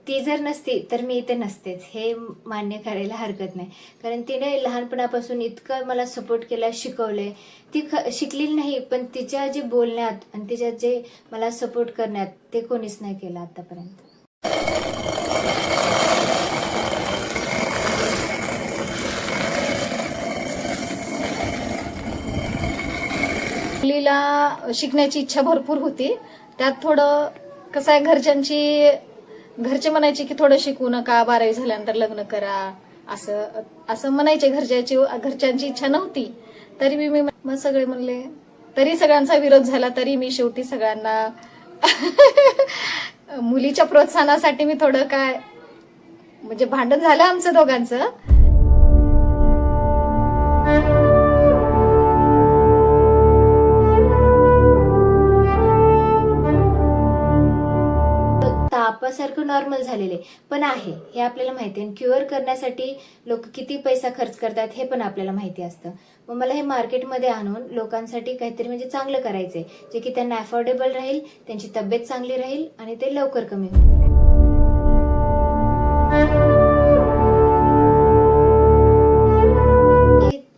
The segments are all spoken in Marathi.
ती जर नसती तर मी इथे नसतेच, हे मान्य करायला हरकत नाही. कारण तिने लहानपणापासून इतकं मला सपोर्ट केला, शिकवले. ती शिकलेली नाही, पण तिच्या जे बोलण्यात आणि तिच्या जे मला सपोर्ट करण्यात ते कोणीच नाही केलं आतापर्यंत. मुलीला शिकण्याची इच्छा भरपूर होती. त्यात थोडं कसं आहे, घरचे म्हणायचे की थोडं शिकू नका, 12वी झाल्यानंतर लग्न करा, असं म्हणायचे. घरच्यांची इच्छा नव्हती तरी मग सगळे म्हणले, तरी सगळ्यांचा विरोध झाला, तरी मी शेवटी सगळ्यांना मुलीच्या प्रोत्साहनासाठी मी थोडं काय म्हणजे भांडण झालं आमचं दोघांचं. तापासारखं नॉर्मल झालेले पण आहे हे आपल्याला माहिती आहे. क्युअर करण्यासाठी लोक किती पैसा खर्च करतात हे पण आपल्याला माहिती असतं. मग मला हे मार्केटमध्ये आणून लोकांसाठी काहीतरी म्हणजे चांगलं करायचंय, जे की त्यांना अफोर्डेबल राहील, त्यांची तब्येत चांगली राहील आणि ते लवकर कमी होईल.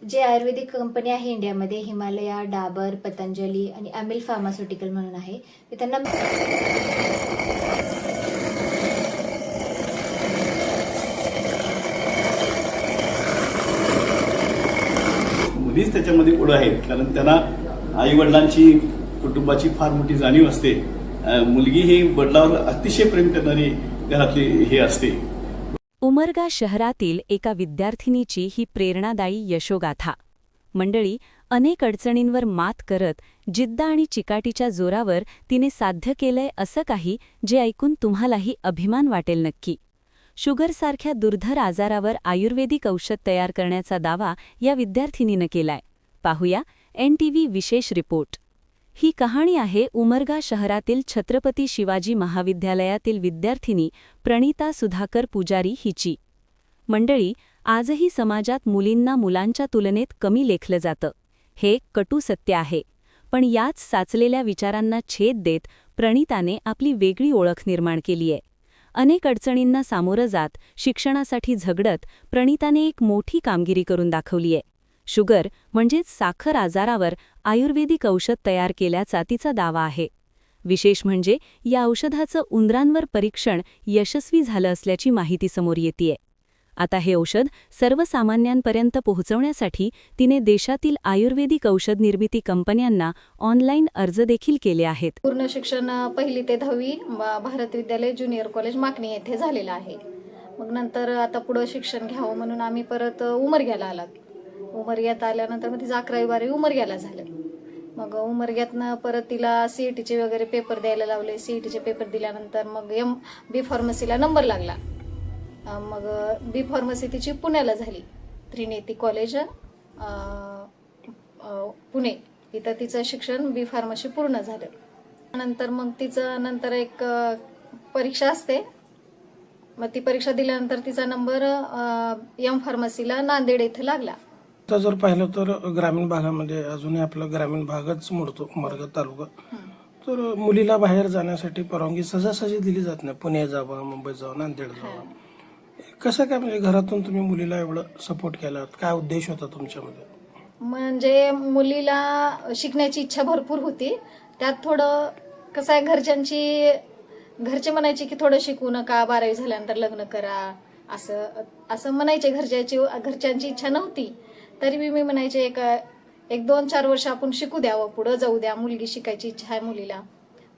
जे आयुर्वेदिक कंपनी आहे इंडियामध्ये, हिमालया, डाबर, पतंजली आणि अमिल फार्मास्युटिकल म्हणून आहे, मी त्यांना मुलीच त्याच्यामध्ये पुढे आहेत. कारण त्यांना आई वडिलांची, कुटुंबाची फार मोठी जाणीव असते. मुलगी ही वडिलांवर अतिशय प्रेम करणारी घरातली हे असते. उमरगा शहरातील एका विद्यार्थिनीची ही प्रेरणादायी यशोगाथा. मंडळी, अनेक अडचणींवर मात करत जिद्द आणि चिकाटीच्या जोरावर तिने साध्य केलंय असं काही जे ऐकून तुम्हालाही अभिमान वाटेल नक्की. शुगरसारख्या दुर्धर आजारावर आयुर्वेदिक औषध तयार करण्याचा दावा या विद्यार्थिनीनं केलाय. पाहूया NTV विशेष रिपोर्ट. ही कहाणी आहे उमरगा शहरातील छत्रपती शिवाजी महाविद्यालयातील विद्यार्थिनी प्रणिता सुधाकर पुजारी हिची. मंडळी, आजही समाजात मुलींना मुलांच्या तुलनेत कमी लेखलं जातं. हे कटू सत्य आहे. पण याच साचलेल्या विचारांना छेद देत प्रणिताने आपली वेगळी ओळख निर्माण केलीय. अनेक अडचणींना सामोरं जात, शिक्षणासाठी झगडत प्रणिताने एक मोठी कामगिरी करून दाखवलीय. शुगर म्हणजेच साखर आजारावर आयुर्वेदिक औषध तयार केल्याचा तिचा दावा आहे. विशेष म्हणजे या औषधाचं उंदरांवर परीक्षण यशस्वी झालं असल्याची माहिती समोर येतेय. आता हे औषध सर्वसामान्यांपर्यंत पोहोचवण्यासाठी तिने देशातील आयुर्वेदिक औषध निर्मिती कंपन्यांना ऑनलाईन अर्ज देखील केले आहेत. पूर्ण शिक्षण 1ली ते 10वी भारत विद्यालय ज्युनियर कॉलेज माकणी येथे झालेलं आहे. मग नंतर आता पुढं शिक्षण घ्यावं म्हणून आम्ही परत उमरग्याला आलात. उमरग्यात आल्यानंतर मग तिचं 11वी-12वी उमरग्याला झालं. मग उमरग्यातनं परत तिला CETचे वगैरे पेपर द्यायला लावले. CETचे पेपर दिल्यानंतर मग B फार्मसीला नंबर लागला. मग B फार्मसी तिची पुण्याला झाली, त्रिनेती कॉलेज पुणे. इथं तिचं शिक्षण B फार्मसी पूर्ण झालं. नंतर मग तिचं नंतर एक परीक्षा असते. मग ती परीक्षा दिल्यानंतर तिचा नंबर M फार्मसीला नांदेड इथं लागला. आता जर पाहिलं तर ग्रामीण भागामध्ये अजूनही आपला ग्रामीण भागच मोडतो उमरगा तालुका. तर मुलीला बाहेर जाण्यासाठी परवानगी सहजासहजी दिली जात नाही. पुणे जावं, मुंबई जावं, नांदेड जावं. कसं काय म्हणजे घरातून तुम्ही मुलीला एवढं सपोर्ट केलात? काय उद्देश होता तुमच्यामध्ये? म्हणजे मुलीला शिकण्याची इच्छा भरपूर होती. त्यात थोडं कसं आहे, घरचे म्हणायचे की थोडं शिकू नका, 12वी झाल्यानंतर लग्न करा, असं म्हणायचे. घरच्यांची इच्छा नव्हती तरी मी म्हणायचे एक 2-4 वर्ष आपण शिकू द्यावं, पुढं जाऊ द्या, मुलगी शिकायची इच्छा आहे मुलीला.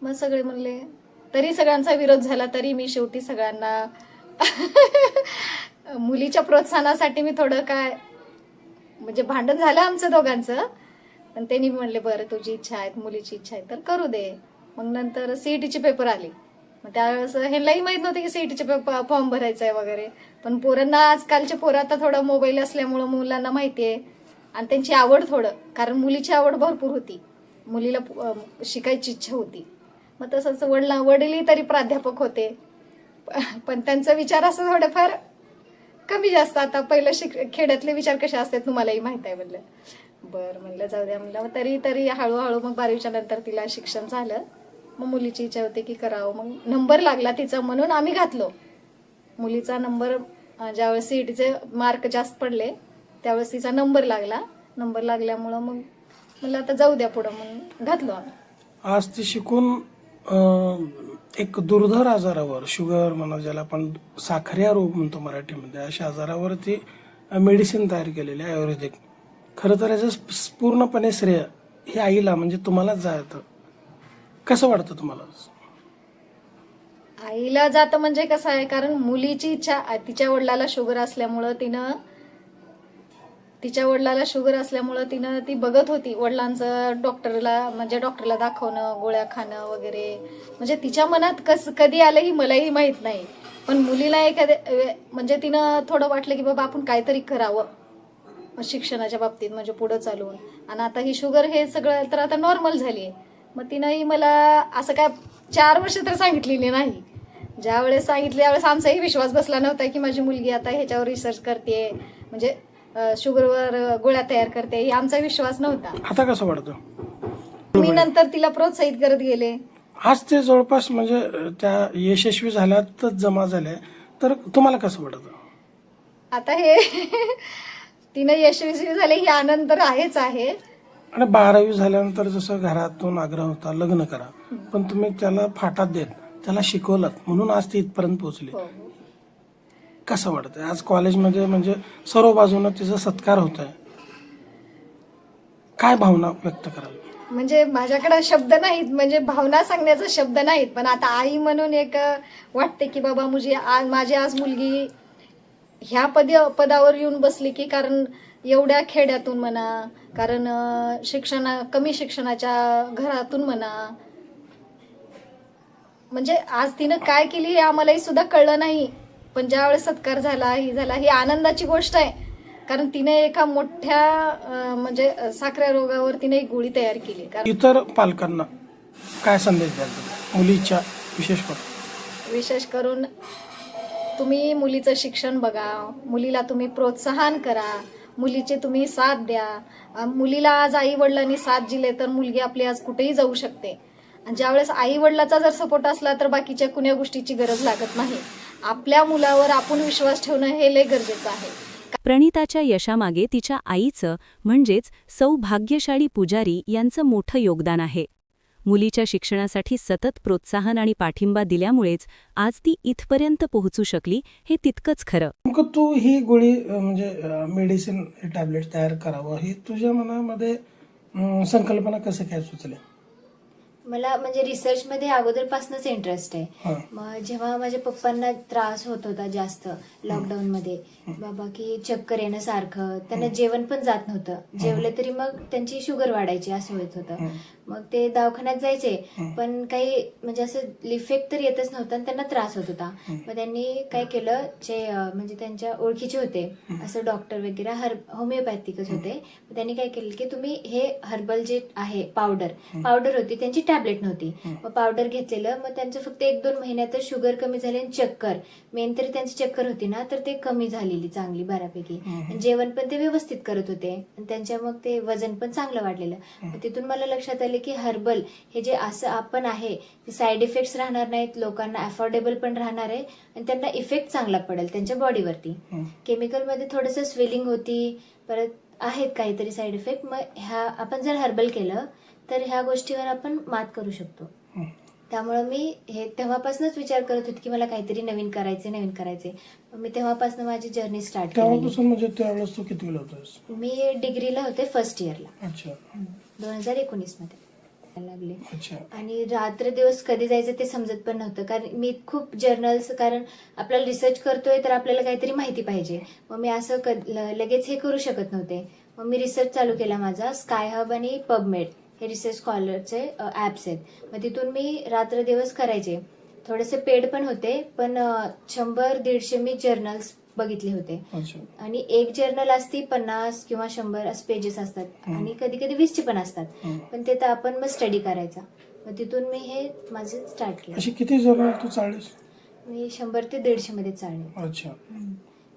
मग सगळे म्हणले, तरी सगळ्यांचा विरोध झाला, तरी मी शेवटी सगळ्यांना मुलीच्या प्रोत्साहनासाठी मी थोडं काय म्हणजे भांडण झालं आमचं दोघांचं. पण त्यांनी म्हणले, बरं तुझी इच्छा आहे, मुलीची इच्छा आहे तर करू दे. मग नंतर CETचे पेपर आले. मग त्यावेळेस ह्यांनाही माहित नव्हते की CETचे फॉर्म भरायचा आहे वगैरे. पण पोरांना, आजकालचे पोरं आता थोडं मोबाईल असल्यामुळं मुलांना माहितीये आणि त्यांची आवड थोडं, कारण मुलीची आवड भरपूर होती, मुलीला शिकायची इच्छा होती. मग तसंच वडीलही तरी प्राध्यापक होते, पण त्यांचा विचार असं थोडंफार कमी जास्त. आता पहिलं खेड्यातले विचार कसे असतात तुम्हालाही माहित आहे. म्हणलं जाऊ द्या. म्हणलं तरी हळूहळू मग 12वीच्या नंतर तिला शिक्षण झालं. मग मुलीची इच्छा होती की करावं. मग नंबर लागला तिचा म्हणून आम्ही घातलो. मुलीचा नंबर ज्यावेळेस सीईटीचे मार्क जास्त पडले त्यावेळेस तिचा नंबर लागल्यामुळं मग मला आता जाऊ द्या पुढं म्हणून घातलो आम्ही. आज ती शिकून एक दुर्धर आजारावर, शुगर म्हणा ज्याला आपण साखऱ्या रोग म्हणतो मराठीमध्ये, अशा आजारावर ती मेडिसिन तयार केलेली आहे आयुर्वेदिक. खरं तर याचं पूर्णपणे श्रेय हे आईला म्हणजे तुम्हालाच जायचं. कसं वाटतं तुम्हाला? आईला जातं म्हणजे कसं आहे, कारण मुलीची इच्छा, तिच्या वडिलाला शुगर असल्यामुळं तिनं ती बघत होती वडिलांचं डॉक्टरला दाखवणं, गोळ्या खाणं वगैरे. म्हणजे तिच्या मनात कधी आलं ही मलाही माहित नाही, पण मुलीला म्हणजे तिनं थोडं वाटलं की बाबा आपण काहीतरी करावं शिक्षणाच्या बाबतीत, म्हणजे पुढं चालून. आणि आता ही शुगर हे सगळं तर आता नॉर्मल झाली. मग तिनंही मला असं काय 4 वर्ष तर सांगितलेली नाही. ज्या वेळेस सांगितले त्यावेळेस आमचाही विश्वास बसला नव्हता की माझी मुलगी आता ह्याच्यावर रिसर्च करते, म्हणजे शुगरवर गोळ्या तयार करते, हे आमचा विश्वास नव्हता. आता कसं वाटतं? मी नंतर तिला प्रोत्साहित करत गेले. आज ते जवळपास म्हणजे त्या यशस्वी झाल्यातच जमा झाल्या, तर तुम्हाला कसं वाटतं? आता हे तिनं यशस्वी झाले ही आनंद तर आहेच आहे. आणि 12वी झाल्यानंतर जसं घरातून आग्रह होता लग्न करा, पण तुम्ही त्याला फाटा देत त्याला शिकवलं म्हणून आज ती इथपर्यंत पोहोचली. कसं वाटतंय आज कॉलेजमध्ये म्हणजे सर्व बाजूनं तिचा सत्कार होत आहे, काय भावना व्यक्त कराल? म्हणजे माझ्याकडे शब्द नाहीत, म्हणजे भावना सांगण्याचा शब्द नाहीत, पण आता आई म्हणून एक वाटते की बाबा माझी आज मुलगी ह्या पदावर येऊन बसली की कारण एवढ्या खेड्यातून म्हणा, कारण कमी शिक्षणाच्या घरातून म्हणा, म्हणजे आज तिनं काय केली हे आम्हालाही सुद्धा कळलं नाही. पण ज्यावेळेस सत्कार झाला ही आनंदाची गोष्ट आहे. कारण तिने एका मोठ्या म्हणजे साखऱ्या रोगावर तिने एक गोळी तयार केली. इतर पालकांना काय संदेश द्याल मुलीच्या विशेष करून? तुम्ही मुलीचं शिक्षण बघा, मुलीला तुम्ही प्रोत्साहन करा, मुलीची तुम्ही साथ द्या. मुलीला आज आई वडिलांनी साथ दिले तर मुलगी आपली आज कुठेही जाऊ शकते. आणि ज्यावेळेस आई वडिलाचा जर सपोर्ट असला तर बाकीच्या कुण्या गोष्टीची गरज लागत नाही. आपल्या मुलावर आपण विश्वास ठेवणं हे लय गरजेचं आहे. प्रणिताच्या यशामागे तिच्या आईचं म्हणजेच सौभाग्यशाळी पुजारी यांचं मोठं योगदान आहे. मुलीच्या शिक्षणासाठी सतत प्रोत्साहन आणि पाठिंबा दिल्यामुळेच आज ती इथपर्यंत पोहोचू शकली हे तितकंच खरं. नेमकं तू ही गोळी म्हणजे मेडिसिन टॅबलेट तयार करावं ही तुझ्या मनामध्ये संकल्पना कसं काय सुचली? मला म्हणजे रिसर्चमध्ये अगोदरपासूनच इंटरेस्ट आहे. मग जेव्हा माझ्या पप्पांना त्रास होत होता जास्त लॉकडाऊनमध्ये, बाबा की चक्कर येणं सारखं, त्यांना जेवण पण जात नव्हतं, जेवलं तरी मग त्यांची शुगर वाढायची असं होत होतं. मग ते दवाखान्यात जायचे पण काही म्हणजे असं इफेक्ट तर येतच नव्हता आणि त्यांना त्रास होत होता. मग त्यांनी काय केलं, जे म्हणजे त्यांच्या ओळखीचे होते असं डॉक्टर वगैरे होमिओपॅथिकच होते, त्यांनी काय केलं की तुम्ही हे हर्बल जे आहे पावडर होती, त्यांची टॅबलेट नव्हती, मग पावडर घेतलेलं. मग त्यांचं फक्त 1-2 महिन्यातच शुगर कमी झाली आणि चक्कर, मेन तरी त्यांची चक्कर होती ना तर ते कमी झालेली चांगली बऱ्यापैकी. जेवण पण ते व्यवस्थित करत होते आणि त्यांच्या मग ते वजन पण चांगलं वाढलेलं. मग तिथून मला लक्षात आलं की हर्बल हे जे असं आपण आहे साईड इफेक्ट्स राहणार नाहीत, लोकांना अफोर्डेबल पण राहणार आहे आणि त्यांना इफेक्ट चांगला पडेल त्यांच्या बॉडीवरती. केमिकलमध्ये थोडंसं स्वेलिंग होती, परत आहेत काहीतरी साईड इफेक्ट. मग आपण जर हर्बल केलं तर ह्या गोष्टीवर आपण मात करू शकतो. त्यामुळं मी हे तेव्हापासूनच विचार करत होते की मला काहीतरी नवीन करायचे. मी तेव्हापासून माझी जर्नी स्टार्ट केली. तेव्हापासून म्हणजे त्यावेळेस तू कितवीला होतास? मी डिग्रीला होते, फर्स्ट इयरला. अच्छा. 2019 मध्ये लागले. अच्छा. आणि रात्र दिवस कधी जायचं ते समजत पण नव्हतं, कारण मी खूप जर्नल्स, कारण आपल्याला रिसर्च करतोय तर आपल्याला काहीतरी माहिती पाहिजे. मग मी असं लगेच हे करू शकत नव्हते. मग मी रिसर्च चालू केला माझा. स्काय हब आणि पबमेड हे रिसर्च स्कॉलरचे ऍप्स आहेत. मग तिथून मी रात्र दिवस करायचे. थोडेसे पेड पण होते, पण 100-150 मी जर्नल्स बघितले होते. आणि एक जर्नल असती 50 किंवा 100 असे पेजेस असतात आणि कधी कधी 20चे पण असतात. पण ते तर आपण मग स्टडी करायचा. मग तिथून मी हे माझे स्टार्ट केलं. अशी किती जर्नल तू चाळलीस? मी 100 ते 150 मध्ये चालले. अच्छा.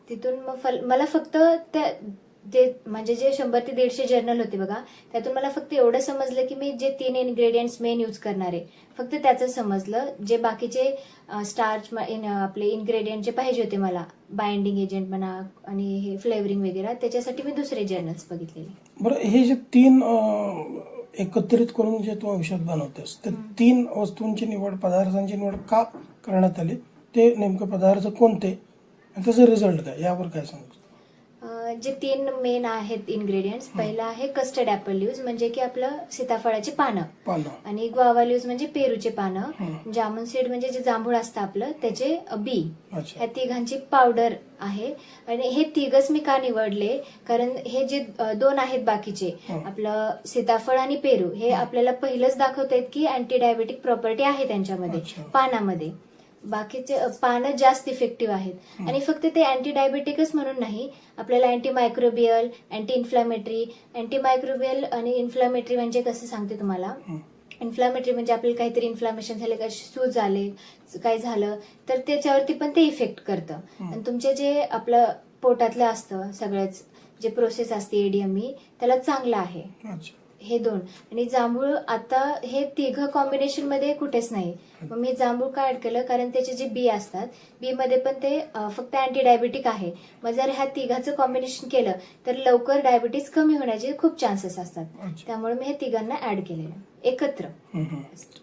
तिथून मग मला फक्त त्या ते म्हणजे जे 100 ते 150 जर्नल होते बघा, त्यातून मला फक्त एवढं समजलं की मी जे 3 इन्ग्रेडियंट्स मेन यूज करणार आहे फक्त त्याचं समजलं. जे बाकीचे स्टार्च आपले इन्ग्रेडियंट जे पाहिजे होते मला, बाइंडिंग एजंट म्हणा आणि हे फ्लेवरिंग वगैरे, त्याच्यासाठी मी दुसरे जर्नल्स बघितलेले. बरं, हे जे 3 एकत्रित करून जे तू औषध बनवतेस, ते 3 वस्तूंची निवड, पदार्थांची निवड का करण्यात आली? ते नेमकं पदार्थ कोणते आणि त्याचा रिझल्ट काय, यावर काय सांगू? जे 3 मेन आहेत इन्ग्रेडियंट्स, पहिला आहे कस्टर्ड ऍपल यूज, म्हणजे की आपलं सीताफळाची पानं, आणि ग्वावा यूज म्हणजे पेरूचे पानं, जामुन सीड म्हणजे जे जांभूळ असतं आपलं त्याचे बी, ह्या तिघांची पावडर आहे. आणि हे तिघच मी का निवडले, कारण हे जे 2 आहेत बाकीचे, आपलं सीताफळ आणि पेरू, हे आपल्याला पहिलंच दाखवतायत की अँटी डायबेटिक प्रॉपर्टी आहे त्यांच्यामध्ये पानामध्ये. बाकीचे पानं जास्त इफेक्टिव्ह आहेत. आणि फक्त ते अँटी डायबेटिकच म्हणून नाही, आपल्याला अँटी मायक्रोबियल, अँटी इन्फ्लॅमेटरी आणि इन्फ्लॅमेटरी म्हणजे कसं सांगते तुम्हाला. इन्फ्लॅमेटरी म्हणजे आपल्याला काहीतरी इन्फ्लॅमेशन झाले, का सूज आले, काय झालं तर त्याच्यावरती पण ते इफेक्ट करतं. आणि तुमचे जे आपलं पोटातलं असतं सगळंच जे प्रोसेस असते एडीएमई, त्याला चांगलं आहे हे 2. आणि जांभूळ आता हे 3 कॉम्बिनेशन मध्ये कुठेच नाही. मग मी जांभूळ का ऍड केलं, कारण त्याचे जे बी असतात, बी मध्ये पण ते फक्त अँटी डायबेटिक आहे. मग जर ह्या 3चं कॉम्बिनेशन केलं तर लवकर डायबिटीज कमी होण्याचे खूप चान्सेस असतात. त्यामुळे मी हे 3 ऍड केलेलं एकत्र.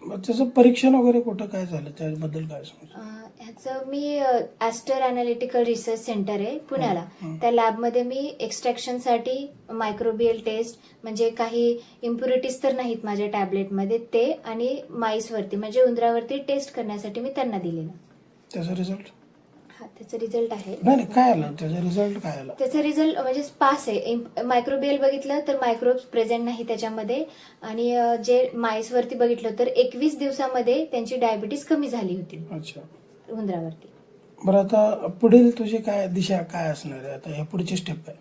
त्याचं परीक्षण वगैरे कुठं काय झालं, त्याबद्दल काय सांगू? ह्याचं मी ॲस्टर अनालिटिकल रिसर्च सेंटर आहे पुण्याला, त्या लॅबमध्ये मी एक्स्ट्रॅक्शनसाठी मायक्रोबियल टेस्ट, म्हणजे काही इम्प्युरिटीज तर नाहीत माझ्या टॅबलेटमध्ये ते, आणि माईसवरती म्हणजे उंदरावरती टेस्ट करण्यासाठी मी त्यांना दिलेलं. त्याचा रिझल्ट? हा, त्याचा रिझल्ट आहे. नाही, काय आलं त्याचा रिझल्ट? काय आला त्याचा रिझल्ट? म्हणजे पास आहे. मायक्रोबियल बघितलं तर मायक्रोब्स प्रेझेंट नाही त्याच्यामध्ये, आणि जे माईसवरती बघितलं तर 21 दिवसामध्ये त्यांची डायबिटीज कमी झाली होती. अच्छा, उंदरावरती. बरं, आता पुढील तुझी काय दिशा काय असणार आहे आता, ह्या पुढची स्टेप काय?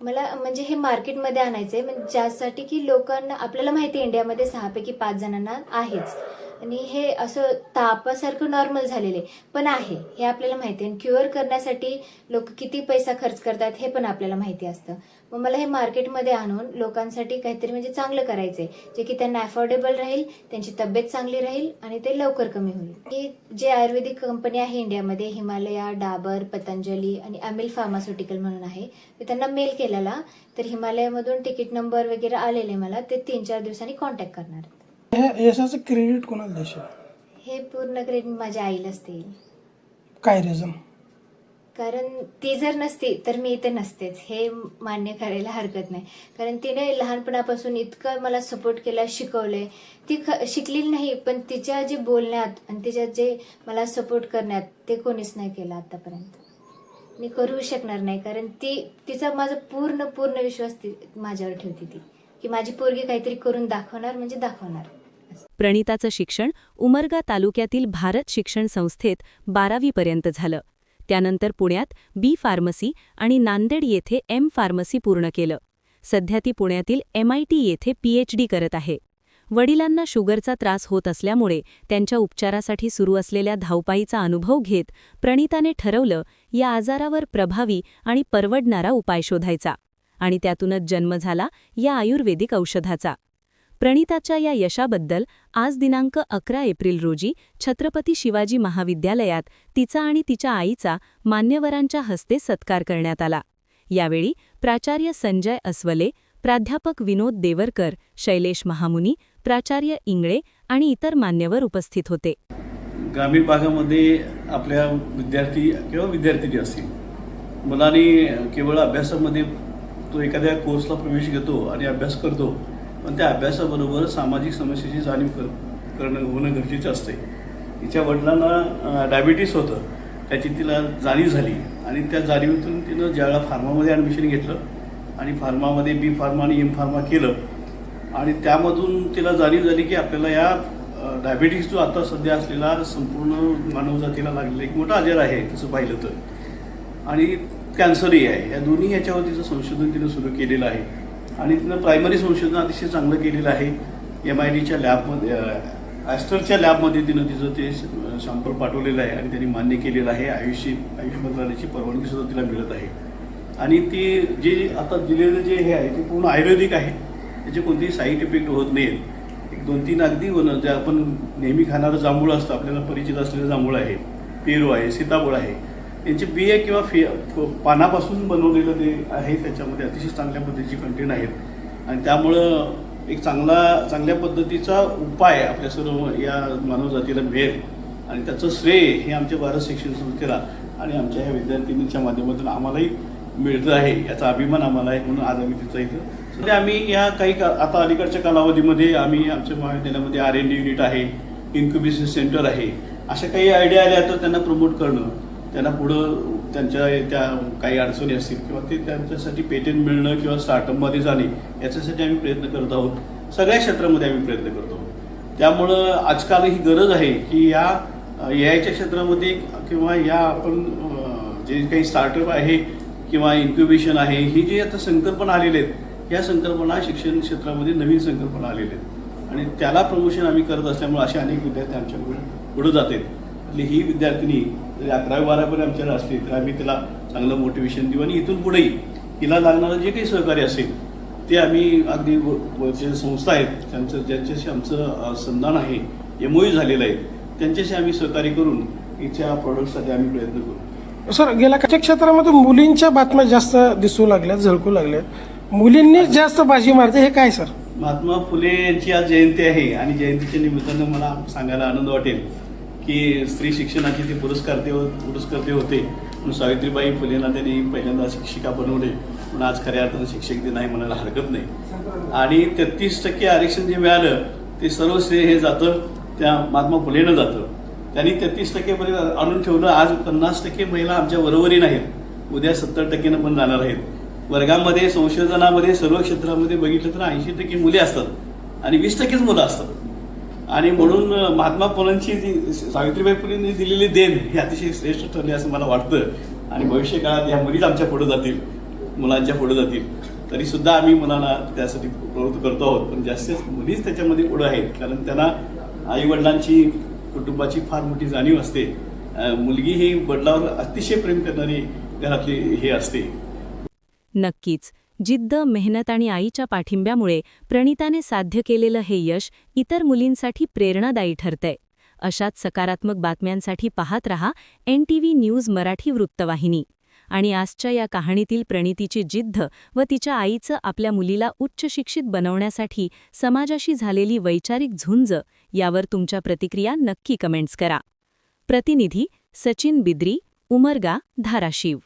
मला म्हणजे हे मार्केटमध्ये आणायचंय, म्हणजे ज्यासाठी की लोकांना, आपल्याला माहिती आहे इंडियामध्ये 6 पैकी 5 जणांना आहेच, आणि हे असं तापासारखं नॉर्मल झालेलं आहे, पण आहे हे आपल्याला माहिती आहे. क्युअर करण्यासाठी लोक किती पैसा खर्च करतात हे पण आपल्याला माहिती असतं. मग मला हे मार्केटमध्ये आणून लोकांसाठी काहीतरी म्हणजे चांगलं करायचंय, जे की त्यांना अफोर्डेबल राहील, त्यांची तब्येत चांगली राहील आणि ते लवकर कमी होईल. ही जे आयुर्वेदिक कंपनी आहे इंडियामध्ये, हिमालया, डाबर, पतंजली आणि अमिल फार्मास्युटिकल म्हणून आहे, मी त्यांना मेल केलेला, तर हिमालयामधून तिकीट नंबर वगैरे आलेले मला, ते 3-4 दिवसांनी कॉन्टॅक्ट करणार. यशाचं क्रेडिट कोणाला देशील? हे पूर्ण क्रेडिट माझ्या आईलाच देईल. काय रिझन? कारण ती जर नसती तर मी इथे नसतेच, हे मान्य करायला हरकत नाही. कारण तिने लहानपणापासून इतकं मला सपोर्ट केला, शिकवलंय. ती शिकलेली नाही, पण तिच्या जे बोलण्यात आणि तिच्या जे मला सपोर्ट करण्यात ते कोणीच नाही केलं आतापर्यंत. मी करू शकणार नाही, कारण तिचा माझा पूर्ण विश्वास माझ्यावर ठेवती ती, की माझी पोरगी काहीतरी करून दाखवणार म्हणजे दाखवणार. प्रणिताचं शिक्षण उमरगा तालुक्यातील भारत शिक्षण संस्थेत 12वी पर्यंत झालं. त्यानंतर पुण्यात बी फार्मसी आणि नांदेड येथे एम फार्मसी पूर्ण केलं. सध्या ती पुण्यातील MIT येथे PhD करत आहे. वडिलांना शुगरचा त्रास होत असल्यामुळे त्यांच्या उपचारासाठी सुरू असलेल्या धावपाईचा अनुभव घेत प्रणिताने ठरवलं या आजारावर प्रभावी आणि परवडणारा उपाय शोधायचा, आणि त्यातूनच जन्म झाला या आयुर्वेदिक औषधाचा. प्रणिताच्या या यशाबद्दल आज दिनांक 11 एप्रिल रोजी छत्रपती शिवाजी महाविद्यालयात तिचा आणि तिच्या आईचा मान्यवरांच्या हस्ते सत्कार करण्यात आला. यावेळी प्राचार्य संजय अस्वले, प्राध्यापक विनोद देवरकर, शैलेश महामुनी, प्राचार्य इंगळे आणि इतर मान्यवर उपस्थित होते. ग्रामीण भागामध्ये आपल्या विद्यार्थी किंवा विद्यार्थिनी असतील, मुलांनी केवळ अभ्यासामध्ये तो एखाद्या कोर्सला प्रवेश घेतो आणि अभ्यास करतो, पण त्या अभ्यासाबरोबर सामाजिक समस्येची जाणीव होणं गरजेचं असते. तिच्या वडिलांना डायबिटीस होतं, त्याची तिला जाणीव झाली, आणि त्या जाणीवेतून तिनं ज्यावेळेला फार्मामध्ये ॲडमिशन घेतलं आणि फार्मामध्ये बी फार्मा आणि एम फार्मा केलं, आणि त्यामधून तिला जाणीव झाली की आपल्याला या डायबिटीस जो आता सध्या असलेला संपूर्ण मानवजातीला लागलेला एक मोठा आजार आहे तसं पाहिलं तर, आणि कॅन्सरही आहे. या दोन्ही याच्यावर तिचं संशोधन तिनं सुरू केलेलं आहे, आणि तिनं प्रायमरी संशोधन अतिशय चांगलं केलेलं आहे. MITच्या लॅबमध्ये, ॲस्टरच्या लॅबमध्ये तिनं तिचं ते सॅम्पल पाठवलेलं आहे आणि त्यांनी मान्य केलेलं आहे. आयुष मंत्रालयाची परवानगीसुद्धा तिला मिळत आहे. आणि ती जे आता दिलेलं जे हे आहे ते पूर्ण आयुर्वेदिक आहे. त्याचे कोणतेही साईड इफेक्ट होत नाहीत. एक 2-3 अगदी जे आपण नेहमी खाणारं जांभूळ असतं, आपल्याला परिचित असलेलं जांभूळ आहे, पेरू आहे, सीताफळ आहे, यांचे बिये किंवा पानापासून बनवलेलं ते आहे. त्याच्यामध्ये अतिशय चांगल्या पद्धतीची कंटेंट आहेत आणि त्यामुळं एक चांगल्या पद्धतीचा उपाय आपल्या सर्व या मानवजातीला मिळेल आणि त्याचं श्रेय हे आमच्या भारत शिक्षण संस्थेला आणि आमच्या ह्या विद्यार्थिनींच्या माध्यमातून आम्हालाही मिळतं आहे. याचा अभिमान आम्हाला आहे. म्हणून आज आम्ही तिथं इथं सध्या आम्ही या आता अलीकडच्या कालावधीमध्ये आम्ही आमच्या महाविद्यालयामध्ये R&D युनिट आहे, इन्क्युबेशन सेंटर आहे. अशा काही आयडिया आल्या तर त्यांना प्रमोट करणं, त्यांना पुढं त्यांच्या त्या काही अडचणी असतील किंवा ते त्यांच्यासाठी पेटंट मिळणं किंवा स्टार्टअपमध्ये जाणे याच्यासाठी आम्ही प्रयत्न करत आहोत. सगळ्या क्षेत्रामध्ये आम्ही प्रयत्न करतो. त्यामुळं आजकाल ही गरज आहे की या AIच्या क्षेत्रामध्ये किंवा या आपण जे काही स्टार्टअप आहे किंवा इन्क्युबेशन आहे, ही जी आता संकल्पना आलेल्या आहेत, या संकल्पना शिक्षण क्षेत्रामध्ये नवीन संकल्पना आलेल्या आहेत आणि त्याला प्रमोशन आम्ही करत असल्यामुळे असे अनेक विद्यार्थी आमच्याकडून पुढे जातात. ही विद्यार्थिनी जरी 11वी-12वी आमच्याकडे असली तर आम्ही तिला चांगलं मोटिवेशन देऊ आणि इथून पुढेही तिला लागणारं जे काही सहकार्य असेल ते आम्ही अगदी जे संस्था आहेत ज्यांच्याशी आमचं संधान आहे, MOU झालेलं आहे, त्यांच्याशी आम्ही सहकार्य करून हिच्या प्रॉडक्टसाठी आम्ही प्रयत्न करू. सर, गेल्या काही क्षेत्रामध्ये मुलींच्या बातम्या जास्त दिसू लागल्यात, झळकू लागल्यात, मुलींनी जास्त बाजी मारते, हे काय सर? महात्मा फुले यांची आज जयंती आहे आणि जयंतीच्या निमित्तानं मला सांगायला आनंद वाटेल की स्त्री शिक्षणाचे ते पुरस्कर्ते होते म्हणून सावित्रीबाई फुलेंना त्यांनी पहिल्यांदा शिक्षिका बनवले. पण आज खऱ्या अर्थानं शिक्षक दिन आहे म्हणायला हरकत नाही. आणि 33% आरक्षण जे मिळालं ते सर्व श्रेय हे जातं त्या महात्मा फुलेनं जातं. त्यांनी 33% पर्यंत आणून ठेवलं. आज 50% महिला आमच्या बरोबरी नाहीत, उद्या 70% पण जाणार आहेत. वर्गामध्ये संशोधनामध्ये सर्व क्षेत्रामध्ये बघितलं तर 80% मुली असतात आणि 20%च मुलं असतात. आणि म्हणून महात्मा फुलेंची जी सावित्रीबाई फुलेंनी दिलेली देण हे अतिशय श्रेष्ठ ठरले असं मला वाटतं आणि भविष्य काळात ह्या मुलीच आमच्या पुढे जातील, मुलांच्या पुढे जातील. तरी सुद्धा आम्ही मुलांना त्यासाठी प्रवृत्त करतो आहोत. पण जास्तीत मुलीच त्याच्यामध्ये पुढे आहेत कारण त्यांना आईवडिलांची कुटुंबाची फार मोठी जाणीव असते. मुलगी ही वडिलांवर अतिशय प्रेम करणारी घरातली हे असते. नक्कीच जिद्द, मेहनत आणि आईच्या पाठिंब्यामुळे प्रणिताने साध्य केलेलं हे यश इतर मुलींसाठी प्रेरणादायी ठरतंय. अशाच सकारात्मक बातम्यांसाठी पाहत रहा NTV न्यूज मराठी वृत्तवाहिनी. आणि आजच्या या कहाणीतील प्रणितीची जिद्द व तिच्या आईचं आपल्या मुलीला उच्च शिक्षित बनवण्यासाठी समाजाशी झालेली वैचारिक झुंज यावर तुमच्या प्रतिक्रिया नक्की कमेंट्स करा. प्रतिनिधी सचिन बिद्री, उमरगा, धाराशिव.